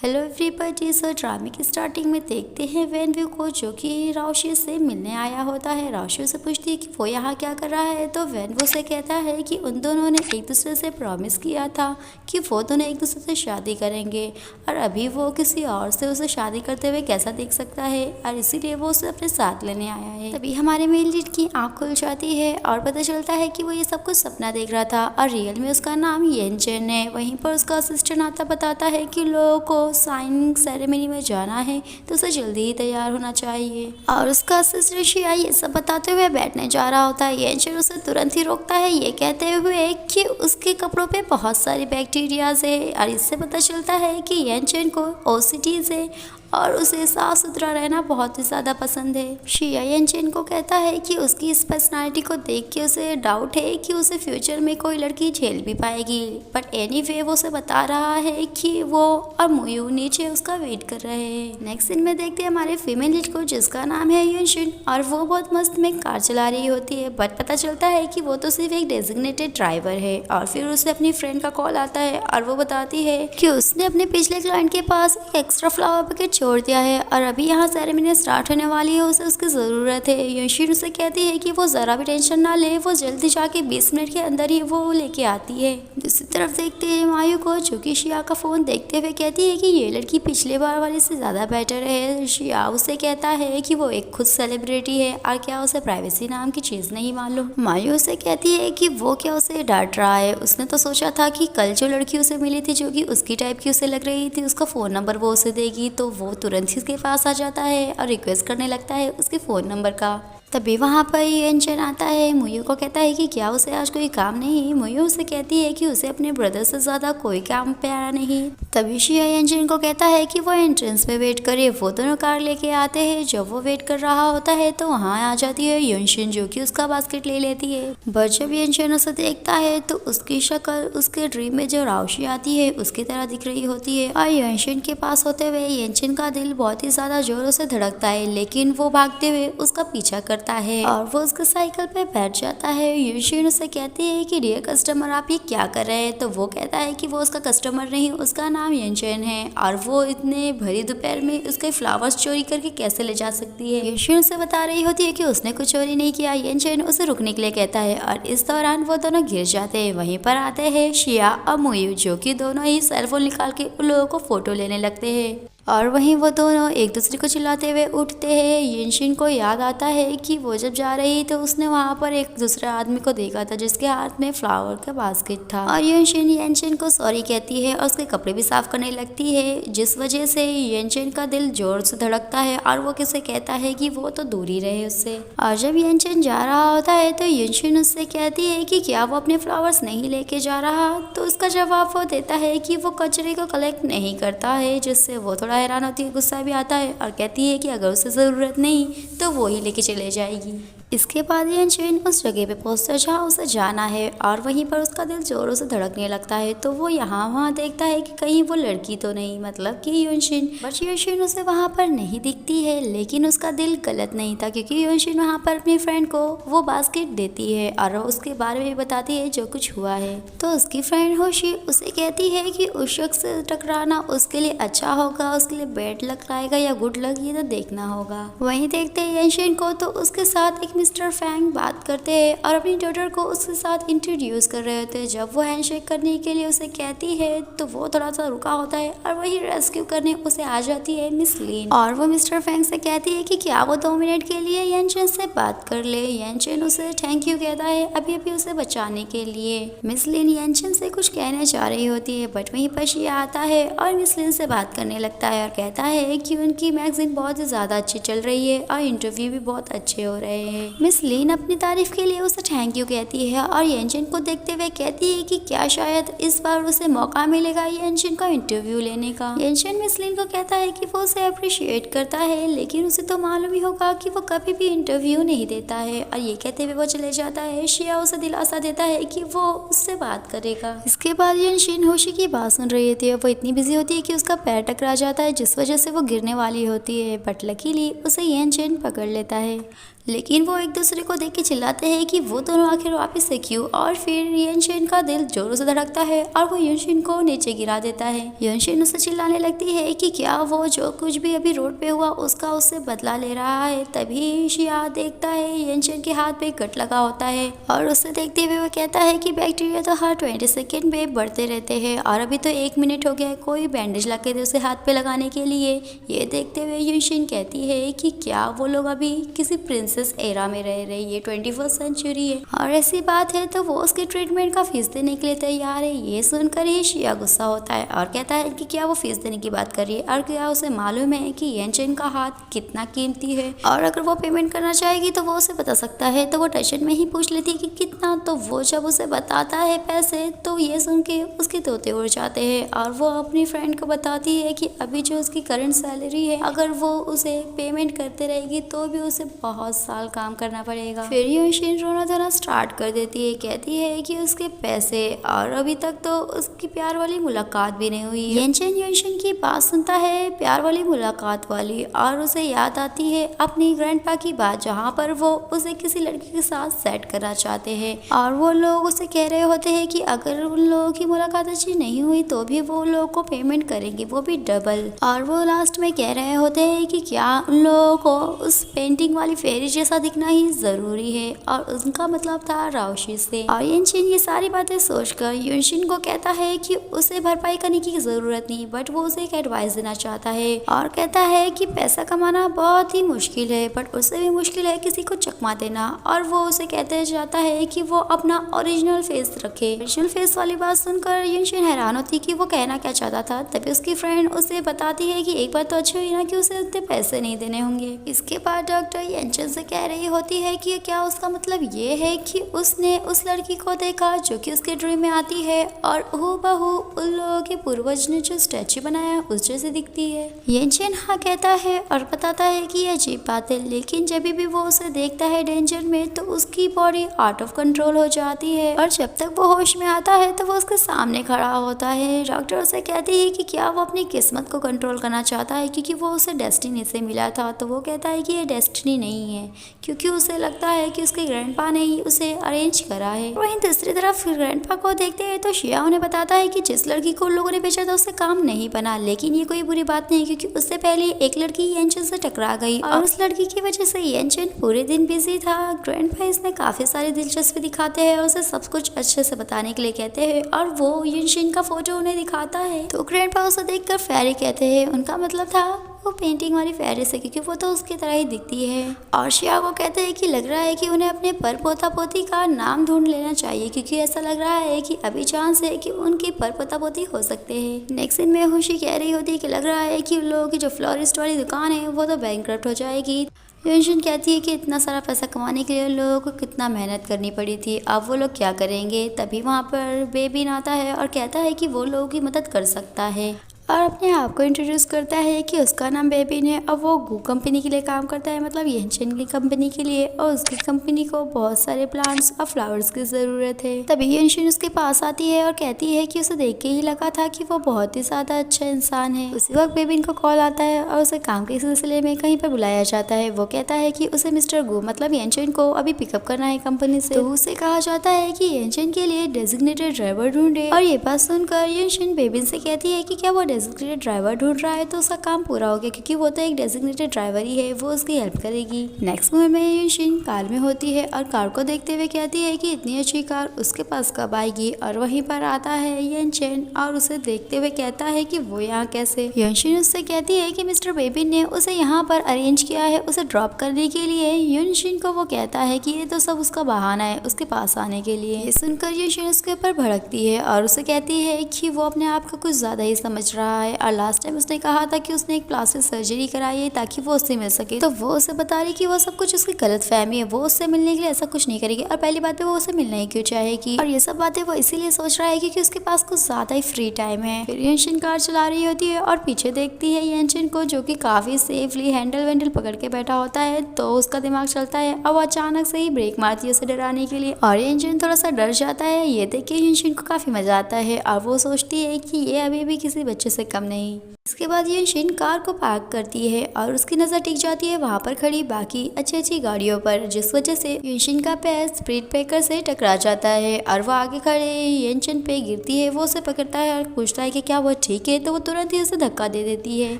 Hello everybody. सो ड्रामे की starting में देखते हैं वेनव्यू को, जो कि राशि से मिलने आया होता है। राशि से पूछती है कि वो यहाँ क्या कर रहा है, तो वेनव्यू से कहता है कि उन दोनों ने एक दूसरे से प्रॉमिस किया था कि वो दोनों एक दूसरे से शादी करेंगे, और अभी वो किसी और से उसे शादी करते हुए कैसा देख सकता है, और इसीलिए वो उसे अपने साथ लेने आया है। तभी हमारे मेल लीड की आँख खुल जाती है और पता चलता है कि वो ये सब कुछ सपना देख रहा था और रियल में उसका नाम येनचेन है। वहीं पर उसका असिस्टेंट आता बताता है कि लोगों को साइनिंग सेरेमनी में जाना है, तो उसे जल्दी ही तैयार होना चाहिए। और उसका असिस्टेंट शिया ये सब बताते हुए बैठने जा रहा होता है। येनचेन उसे तुरंत ही रोकता है, ये कहते हुए कि उसके कपड़ों पे बहुत सारी बैक्टीरियाज है, और इससे पता चलता है कि येनचेन को ओसीटीज है और उसे साफ सुथरा रहना बहुत ही ज़्यादा पसंद है। शिया येनचेन को कहता है कि उसकी इस पर्सनालिटी को देख के उसे डाउट है कि उसे फ्यूचर में कोई लड़की झेल भी पाएगी, बट एनीवे वो उसे बता रहा है कि वो और मुयू नीचे उसका वेट कर रहे हैं। नेक्स्ट सीन में देखते हैं हमारे फीमेल लीड को, जिसका नाम है युनशिन, और वो बहुत मस्त में कार चला रही होती है, बट पता चलता है कि वो तो सिर्फ एक डेजिग्नेटेड ड्राइवर है। और फिर उसे अपनी फ्रेंड का कॉल आता है और वो बताती है कि उसने अपने पिछले क्लाइंट के पास एक एक्स्ट्रा फ्लावर बकेट छोड़ दिया है और अभी यहाँ सेरेमनी स्टार्ट होने वाली है, उसे उसकी ज़रूरत है। युनशिन उसे कहती है कि वो ज़रा भी टेंशन ना ले, वो जल्दी जाके 20 मिनट के अंदर ही वो लेके आती है। दूसरी तरफ देखते हैं मायू को, जो कि शिया का फ़ोन देखते हुए कहती है कि ये लड़की पिछले बार वाले से ज़्यादा बेटर है। शिया उसे कहता है कि वो एक खुद सेलिब्रिटी है और क्या उसे प्राइवेसी नाम की चीज़ नहीं मालूम। मायू उसे कहती है कि वो क्या उसे डांट रहा है, उसने तो सोचा था कि कल जो लड़की उसे मिली थी, जो कि उसकी टाइप की उसे लग रही थी, उसका फ़ोन नंबर वो उसे देगी, तो वो तुरंत ही उसके पास आ जाता है और रिक्वेस्ट करने लगता है उसके फ़ोन नंबर का। तभी वहाँ पर येनचेन आता है। मुयू को कहता है कि क्या उसे आज कोई काम नहीं। मुयू उसे कहती है कि उसे अपने ब्रदर से ज़्यादा कोई काम प्यारा नहीं। तभी शिया येनचेन को कहता है कि वो एंट्रेंस पे वेट करे। वो दोनों कार लेके आते हैं। जब वो वेट कर रहा होता है तो वहाँ आ जाती है युनशिन, जो कि उसका बास्केट ले लेती है। बट जब येनचेन उसे देखता है तो उसकी शक्ल उसके ड्रीम में जो राशि आती है उसकी तरह दिख रही होती है, और युनशिन के पास होते हुए येनचेन का दिल बहुत ही ज़्यादा जोरों से धड़कता है, लेकिन वो भागते हुए उसका पीछा करता है और वो उसके साइकिल पे बैठ जाता है। युनशिन उसे कहती है कि डियर कस्टमर आप ये क्या कर रहे हैं, तो वो कहता है कि वो उसका कस्टमर नहीं, उसका नाम येनचेन है, और वो इतने भरी दोपहर में उसके फ्लावर्स चोरी करके कैसे ले जा सकती है। युनशिन उसे बता रही होती है कि उसने कुछ चोरी नहीं किया। येनचेन उसे रुकने के लिए कहता है और इस दौरान वो दोनों गिर जाते हैं। वहीं पर आते हैं शिया और मुयू, जो कि दोनों ही सेलफोन निकाल के उन लोगों को फोटो लेने लगते हैं, और वहीं वो दोनों एक दूसरे को चिल्लाते हुए उठते हैं। युनशिन को याद आता है कि वो जब जा रही तो उसने वहाँ पर एक दूसरे आदमी को देखा था जिसके हाथ में फ्लावर का बास्केट था, और युनशिन येनचेन को सॉरी कहती है और उसके कपड़े भी साफ करने लगती है, जिस वजह से येनचेन का दिल जोर से धड़कता है और वो किसे कहता है कि वो तो दूर ही रहे उससे। और जब येनचेन जा रहा होता है तो युनशिन उससे कहती है कि क्या वो अपने फ्लावर्स नहीं लेके जा रहा, तो उसका जवाब वो देता है कि वो कचरे को कलेक्ट नहीं करता है, जिससे वो थोड़ा हैरान होती है, गुस्सा भी आता है और कहती है कि अगर उसे ज़रूरत नहीं तो वो ही लेके चले जाएगी। इसके बाद येनचेन उस जगह पे पहुंचता है जहाँ उसे जाना है, और वहीं पर उसका दिल जोरों से धड़कने लगता है, तो वो यहाँ वहाँ देखता है कि कहीं वो लड़की तो नहीं, मतलब कि युनशिन। बट युनशिन उसे वहाँ पर नहीं दिखती है, लेकिन उसका दिल गलत नहीं था, क्योंकि युनशिन वहाँ पर अपनी फ्रेंड को वो बास्केट देती है और उसके बारे में बताती है जो कुछ हुआ है। तो उसकी फ्रेंड होशी उसे कहती है कि उस शख्स से टकराना उसके लिए अच्छा होगा, उसके लिए बैड लक आएगा या गुड लक, ये तो देखना होगा। वहीं देखते हैं येनशिन को, तो उसके साथ एक मिस्टर फैंग बात करते हैं और अपनी डॉटर को उसके साथ इंट्रोड्यूस कर रहे होते हैं। जब वो हैंडशेक करने के लिए उसे कहती है तो वो थोड़ा सा रुका होता है, और वही रेस्क्यू करने उसे आ जाती है मिस लिन, और वो मिस्टर फैंग से कहती है कि क्या वो 2 मिनट के लिए येनचेन से बात कर ले। येनचेन उसे थैंक यू कहता है अभी अभी उसे बचाने के लिए। मिस लिन येनचेन से कुछ कहना चाह रही होती है, बट वहीं पर शिया आता है और मिस लिन से बात करने लगता है और कहता है कि उनकी मैगजीन बहुत ही ज़्यादा अच्छी चल रही है और इंटरव्यू भी बहुत अच्छे हो रहे हैं। मिस लिन अपनी तारीफ के लिए उसे थैंक यू कहती है और येनचेन को देखते हुए कहती है कि क्या शायद इस बार उसे मौका मिलेगा येनचेन का इंटरव्यू लेने का। येनचेन मिस लिन को कहता है कि वो उसे अप्रिशिएट करता है, लेकिन उसे तो मालूम ही होगा कि वो कभी भी इंटरव्यू नहीं देता है, और ये कहते हुए वो चले जाता है। शिया उसे दिलासा देता है कि वो उससे बात करेगा। इसके बाद येनशिन होशी की बात सुन रही होती है। वो इतनी बिजी होती है कि उसका पैर टकरा जाता है, जिस वजह से वो गिरने वाली होती है, बट लकीली उसे येनचेन पकड़ लेता है। लेकिन वो एक दूसरे को देख के चिल्लाते हैं कि वो दोनों आखिर वापस से क्यों। और फिर यनशिन का दिल जोरों से धड़कता है और वो यनशिन को नीचे गिरा देता है। यनशिन उससे चिल्लाने लगती है कि क्या वो जो कुछ भी अभी रोड पे हुआ उसका उससे बदला ले रहा है। तभी शिया देखता है यनशिन के हाथ पे कट लगा होता है और उससे देखते हुए वो कहता है कि बैक्टीरिया तो हर 20 सेकेंड में बढ़ते रहते हैं और अभी तो 1 मिनट हो गया है, कोई बैंडेज ला के दे उसे हाथ पे लगाने के लिए। ये देखते हुए यनशिन कहती है कि क्या वो लोग अभी किसी प्रिंसेस एरा में रह रहे, ये 21st सेंचुरी है और ऐसी बात है तो वो उसके ट्रीटमेंट का फीस देने के लिए तैयार है। ये सुनकर ही शिया गुस्सा होता है और कहता है कि क्या वो फीस देने की बात कर रही है और क्या उसे मालूम है कि यनशिन का हाथ कितना कीमती है और अगर वो पेमेंट करना चाहेगी तो वो उसे बता सकता है। तो वो टेंशन में ही पूछ लेती है कि कितना। तो वो जब उसे बताता है पैसे तो ये सुन के उसके तोते उड़ जाते हैं और वो अपनी फ्रेंड को बताती है कि अभी जो उसकी करंट सैलरी है अगर वो उसे पेमेंट करते रहेगी तो भी उसे बहुत साल काम करना पड़ेगा। फिर यनशिन रोना धोना स्टार्ट कर देती है, कहती है कि उसके पैसे और अभी तक तो उसकी प्यार वाली मुलाकात भी नहीं हुई है। यनशिन की बात सुनता है, प्यार वाली मुलाकात वाली, और उसे याद आती है अपनी ग्रैंडपा की बात जहाँ पर वो उसे किसी लड़की के साथ सेट करना चाहते हैं और वो लोग उसे कह रहे होते हैं कि अगर उन लोगों की मुलाकात अच्छी नहीं हुई तो भी वो लोग को पेमेंट करेंगे, वो भी डबल। और वो लास्ट में कह रहे होते हैं कि क्या उन लोगों को उस पेंटिंग वाली फेरी जैसा दिखना ही जरूरी है और उनका मतलब था राउशी से। और यनशिन ये सारी बातें सोचकर यनशिन को कहता है कि उसे भरपाई करने की जरूरत नहीं, बट वो उसे एक एडवाइस देना चाहता है और कहता है कि पैसा कमाना बहुत ही मुश्किल है बट उससे भी मुश्किल है किसी को चकमा देना। और वो उसे कहते चाहता है कि वो अपना ओरिजिनल फेस रखे। ओरिजिनल फेस वाली बात सुनकर यनशिन हैरान होती कि वो कहना क्या चाहता था। तभी उसकी फ्रेंड उसे बताती है कि एक बात तो अच्छी हुई ना कि उसे उतने पैसे नहीं देने होंगे। इसके बाद डॉक्टर यनशिन से कह रही होती है कि क्या उसका मतलब ये है कि उसने उस लड़की को देखा जो कि उसके ड्रीम में आती है और हूबहू उन लोगों के पूर्वज ने जो स्टैचू बनाया उस जैसे दिखती है। यनशिन हाँ कहता है और बताता है कि यह अजीब बात है, लेकिन जब भी वो उसे देखता है डेंजर में तो उसकी बॉडी आउट ऑफ कंट्रोल हो जाती है और जब तक वो होश में आता है तो वो उसके सामने खड़ा होता है। डॉक्टर उसे कहती है कि क्या वो अपनी किस्मत को कंट्रोल करना चाहता है क्योंकि वो उसे डेस्टिनी से मिला था। तो वो कहता है कि ये डेस्टिनी नहीं है क्योंकि उसे लगता है कि उसके ग्रैंडपा ने ही उसे अरेंज करा है। वहीं दूसरी तरफ ग्रैंडपा को देखते हैं तो शिया उन्हें बताता है कि जिस लड़की को उन लोगों ने भेजा था उससे काम नहीं बना, लेकिन ये कोई बुरी बात नहीं क्योंकि उससे पहले एक लड़की यनशिन से टकरा गई और उस लड़की की वजह से यनशिन पूरे दिन बिजी था। ग्रैंडपा इसमें काफी सारी दिलचस्पी दिखाते हैं, उसे सब कुछ अच्छे से बताने के लिए कहते हैं और वो यनशिन का फोटो उन्हें दिखाता है। तो ग्रैंडपा उसे देखकर फेरी कहते हैं, उनका मतलब था वो पेंटिंग वाली फेरी से क्योंकि वो तो उसकी तरह ही दिखती है। और शिया को कहते हैं कि लग रहा है कि उन्हें अपने पर पोता पोती का नाम ढूंढ लेना चाहिए क्योंकि ऐसा लग रहा है कि अभी चांस है कि उनके पर पोता पोती हो सकते हैं। नेक्स्ट सीन में खुशी कह रही होती है कि लग रहा है कि उन लोगों की जो फ्लोरिस्ट वाली दुकान है वो तो बैंकक्रप्ट हो जाएगी। यनशिन कहती है कि इतना सारा पैसा कमाने के लिए लोगों को कितना मेहनत करनी पड़ी थी, अब वो लोग क्या करेंगे। तभी वहाँ पर बेबिन आता है और कहता है कि वो लोगों की मदद कर सकता है और अपने आप को इंट्रोड्यूस करता है कि उसका नाम बेबिन है और वो गू कंपनी के लिए काम करता है, मतलब यनशिन की कंपनी के लिए, और उसकी कंपनी को बहुत सारे प्लांट्स और फ्लावर्स की ज़रूरत है। तभी यनशिन उसके पास आती है और कहती है कि उसे देख के ही लगा था कि वो बहुत ही ज़्यादा अच्छा इंसान है। उसी वक्त बेबिन को कॉल आता है और उसे काम के सिलसिले में कहीं पर बुलाया जाता है। वो कहता है कि उसे मिस्टर गू मतलब यनशिन को अभी पिकअप करना है कंपनी से। तो उसे कहा जाता है कि यनशिन के लिए डेजिग्नेटेड ड्राइवर ढूंढे। और ये बात सुनकर यनशिन बेबिन से कहती है कि क्या वो डेजिग्नेटेड ड्राइवर ढूंढ रहा है तो उसका काम पूरा हो गया क्योंकि वो तो एक डेजिग्नेटेड ड्राइवर ही है, वो उसकी हेल्प करेगी। नेक्स्ट मोमेंट में यनशिन कार में होती है और कार को देखते हुए कहती है कि इतनी अच्छी कार उसके पास कब आएगी। और वहीं पर आता है यनशिन और उसे देखते हुए कहता है कि वो यहाँ कैसे। यनशिन उससे कहती है कि मिस्टर बेबिन ने उसे यहाँ पर अरेंज किया है उसे ड्रॉप करने के लिए। यनशिन को वो कहता है कि ये तो सब उसका बहाना है उसके पास आने के लिए। ये सुनकर यनशिन उसके ऊपर भड़कती है और उसे कहती है कि वो अपने आप को कुछ ज्यादा ही समझ रहा है और लास्ट टाइम उसने कहा था कि उसने एक प्लास्टिक सर्जरी कराई है ताकि वो उससे मिल सके। तो वो उसे बता रही कि वो सब कुछ उसकी गलत फहमी है, वो उससे मिलने के लिए ऐसा कुछ नहीं करेगी और पहली बात पे वो उसे मिलना ही क्यों चाहेगी। और ये सब बातें वो इसीलिए सोच रहा है क्योंकि उसके पास कुछ ज्यादा ही फ्री टाइम है। फिर यनशिन कार चला रही होती है और पीछे देखती है यनशिन को जो कि काफी सेफली हैंडल वैंडल पकड़ के बैठा होता है। तो उसका दिमाग चलता है और वो अचानक से ही ब्रेक मारती है उसे डराने के लिए और यनशिन थोड़ा सा डर जाता है। ये देख के यनशिन को काफी मजा आता है और वो सोचती है कि ये अभी भी किसी बच्चे से कम नहीं। इसके बाद यनशिन कार को पार्क करती है और उसकी नज़र टिक जाती है वहाँ पर खड़ी बाकी अच्छी गाड़ियों पर, जिस वजह से यनशिन का पैर स्पीड ब्रेकर से टकरा जाता है और वो आगे खड़े यनशिन पे गिरती है। वो उसे पकड़ता है और पूछता है कि क्या वो ठीक है, तो वो तुरंत ही उसे धक्का दे देती है।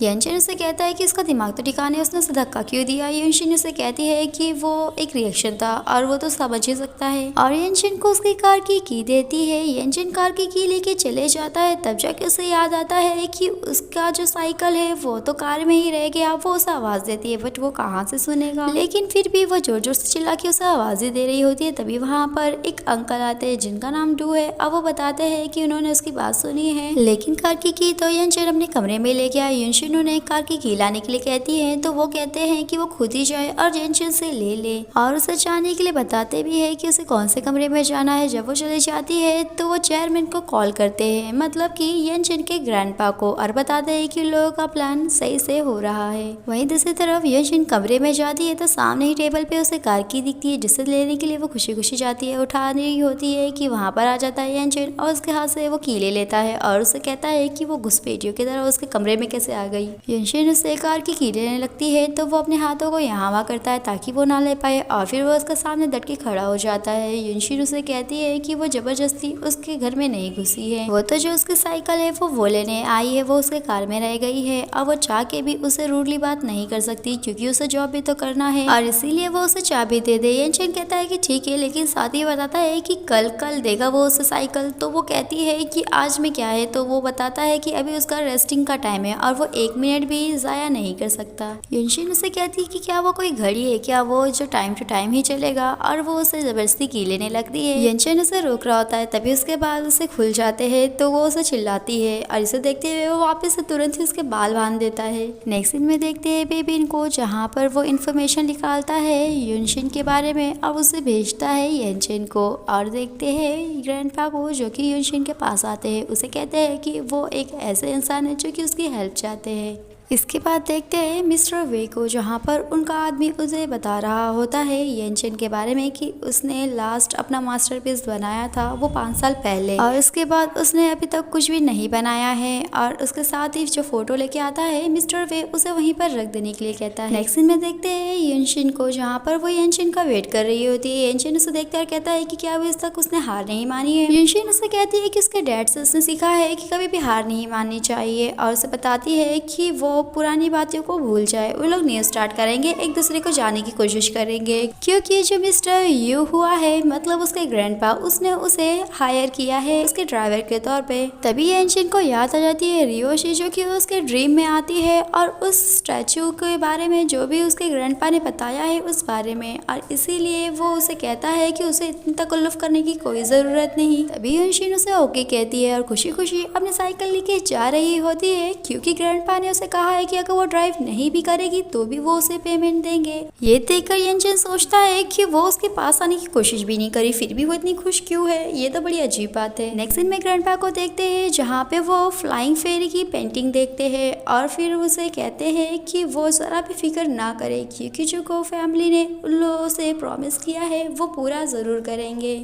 यनशिन उसे कहता है कि उसका दिमाग तो ठिकाने, उसने उसे धक्का क्यों दिया। यनशिन उसे कहती है कि वो एक रिएक्शन था और वो तो समझ ही सकता है, और यनशिन को उसकी कार की देती है। यनशिन कार की लेके चले जाता है, तब जाके उसे याद आता है कि उसका जो साइकिल है वो तो कार में ही रह गया। वो उसे आवाज देती है बट वो कहाँ से सुनेगा, लेकिन फिर भी वो जोर जोर से चिल्ला के उसे आवाजें दे रही होती है। तभी वहाँ पर एक अंकल आते हैं जिनका नाम डू है। अब वो बताते हैं कि उन्होंने उसकी बात सुनी है, लेकिन कार की तो यनशिन अपने कमरे में ले गया। यनशिन उन्हें कार की लाने के लिए कहती है, तो वो कहते हैं कि वो खुद ही जाए और यनशिन से ले और उसे जाने के लिए बताते भी है कि उसे कौन से कमरे में जाना है। जब वो चली जाती है तो वो चेयरमैन को कॉल करते हैं, मतलब कि यनशिन के ग्रैंडपा को, और बताते हैं कि लोगों का प्लान सही से हो रहा है। वहीं दूसरी तरफ यनशिन कमरे में जाती है तो सामने ही टेबल पे उसे कार की दिखती है, जिसे लेने के लिए वो खुशी जाती है। उठा रही होती है कि वहाँ पर आ जाता है यनशिन और उसके हाथ से वो की ले लेता है और उसे कहता है कि वो घुसपैठियों की तरह उसके कमरे में कैसे आ गई। यनशिन उससे कार की लेने लगती है तो वो अपने हाथों को यहाँ वहाँ करता है ताकि वो ना ले पाए, और फिर वो उसके सामने डट के खड़ा हो जाता है। यनशिन उसे कहती है कि वो जबरदस्ती उसके घर में नहीं घुसी है, वो तो जो उसकी साइकिल है वो लेने आई है, वो उसके कार में रह गई है। अब वो चाह के भी उसे रूडली बात नहीं कर सकती क्योंकि उसे जॉब भी तो करना है, और इसीलिए वो उसे चाबी दे दे। यनशिन कहता है कि ठीक है, लेकिन साथ ही बताता है कि कल देगा वो उसे साइकिल। तो वो कहती है कि आज में क्या है, तो वो बताता है कि अभी उसका रेस्टिंग का टाइम है और वो 1 मिनट भी जाया नहीं कर सकता। यनशिन उसे कहती है कि क्या वो कोई घड़ी है क्या, वो जो टाइम टू टाइम ही चलेगा, और वो उसे जबरदस्ती की लेने लगती है। यनशिन उसे रोक रहा होता है, तभी उसके बाल उसे खुल जाते हैं तो वो उसे चिल्लाती है, और इसे देखते हुए वो वापस से तुरंत ही उसके बाल बांध देता है। नेक्स्ट सीन में देखते हैं बेबिन को, जहाँ पर वो इन्फॉर्मेशन निकालता है यनशिन के बारे में और उसे भेजता है यनशिन को, और देखते हैं ग्रैंडपा को जो कि यनशिन के पास आते हैं। उसे कहते हैं कि वो एक ऐसे इंसान है जो कि उसकी हेल्प चाहते हैं। इसके बाद देखते हैं मिस्टर वे को, जहाँ पर उनका आदमी उसे बता रहा होता है यनशिन के बारे में कि उसने लास्ट अपना मास्टरपीस बनाया था वो 5 साल पहले, और उसके बाद उसने अभी तक कुछ भी नहीं बनाया है। और उसके साथ ही जो फोटो लेके आता है मिस्टर वे उसे वहीं पर रख देने के लिए कहता है। नेक्स्ट सीन में देखते हैं यनशिन को, जहाँ पर वो यनशिन का वेट कर रही होती है। यनशिन उसे देखता है कहता है कि क्या अभी तक उसने हार नहीं मानी है। यनशिन उसे कहती है कि उसके डैड से उसने सीखा है कि कभी भी हार नहीं माननी चाहिए, और उसे बताती है कि वो पुरानी बातों को भूल जाए, वो लोग न्यू स्टार्ट करेंगे, एक दूसरे को जाने की कोशिश करेंगे। क्योंकि जो मिस्टर यू हुआ है, मतलब उसके ग्रैंडपा, उसने उसे हायर किया है उसके ड्राइवर के तौर पे। तभी यनशिन को याद आ जाती है रियोशी, जो कि उसके ड्रीम में आती है और उस स्टैचू के बारे में जो भी उसके ग्रैंडपा ने बताया है उस बारे में, और इसीलिए वो उसे कहता है कि उसे इतनी तकल्लुफ करने की कोई जरूरत नहीं। तभी यनशिन उसे ओके कहती है और खुशी खुशी अपनी साइकिल लेके जा रही होती है, क्योंकि ग्रैंडपा ने उसे कहा है कि अगर वो ड्राइव नहीं भी करेगी तो भी वो उसे पेमेंट देंगे। ये देखकर यनशिन सोचता है कि वो उसके पास आने की कोशिश भी नहीं करी, फिर भी वो इतनी खुश क्यों है, ये तो बड़ी अजीब बात है। नेक्स्ट सीन में ग्रैंडपा को देखते हैं, जहाँ पे वो फ्लाइंग फेरी की पेंटिंग देखते हैं, और फिर उसे कहते हैं कि वो जरा भी फिक्र ना करे, क्योंकि जो को फैमिली ने उन लोगों से प्रॉमिस किया है वो पूरा जरूर करेंगे।